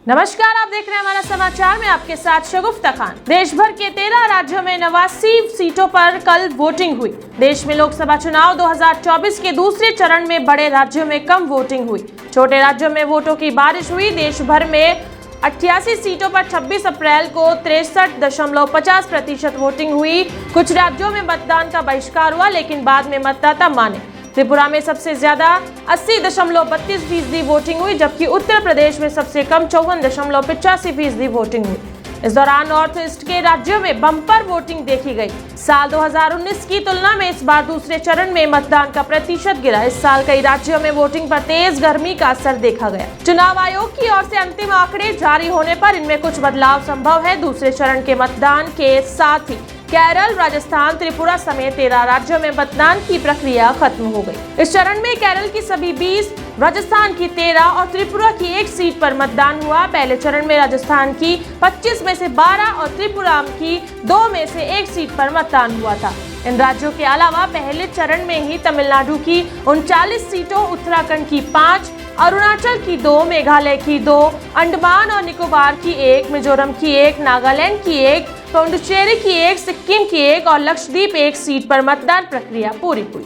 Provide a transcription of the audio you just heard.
नमस्कार, आप देख रहे हैं हमारा समाचार में आपके साथ शगुफ्ता खान। देश भर के 13 राज्यों में 89 सीटों पर कल वोटिंग हुई। देश में लोकसभा चुनाव 2024 के दूसरे चरण में बड़े राज्यों में कम वोटिंग हुई। छोटे राज्यों में वोटों की बारिश हुई। देश भर में 88 सीटों पर 26 अप्रैल को 63.50% वोटिंग हुई। कुछ राज्यों में मतदान का बहिष्कार हुआ, लेकिन बाद में मतदाता माने। त्रिपुरा में सबसे ज्यादा 80.32% वोटिंग हुई, जबकि उत्तर प्रदेश में सबसे कम 54.85% वोटिंग हुई। इस दौरान नॉर्थ ईस्ट के राज्यों में बम्पर वोटिंग देखी गई। साल 2019 की तुलना में इस बार दूसरे चरण में मतदान का प्रतिशत गिरा। इस साल कई राज्यों में वोटिंग पर तेज गर्मी का असर देखा गया। चुनाव आयोग की ओर से अंतिम आंकड़े जारी होने पर इनमें कुछ बदलाव संभव है। दूसरे चरण के मतदान के साथ ही केरल, राजस्थान, त्रिपुरा समेत 13 राज्यों में मतदान की प्रक्रिया खत्म हो गई। इस चरण में केरल की सभी 20, राजस्थान की 13 और त्रिपुरा की 1 सीट पर मतदान हुआ। पहले चरण में राजस्थान की 25 में से 12 और त्रिपुरा की 2 में से 1 सीट पर मतदान हुआ था। इन राज्यों के अलावा पहले चरण में ही तमिलनाडु की 39 सीटों, उत्तराखंड की 5, अरुणाचल की 2, मेघालय की 2, अंडमान और निकोबार की 1, मिजोरम की 1, नागालैंड की 1, पुडुचेरी की 1, सिक्किम की 1 और लक्षद्वीप 1 सीट पर मतदान प्रक्रिया पूरी हुई।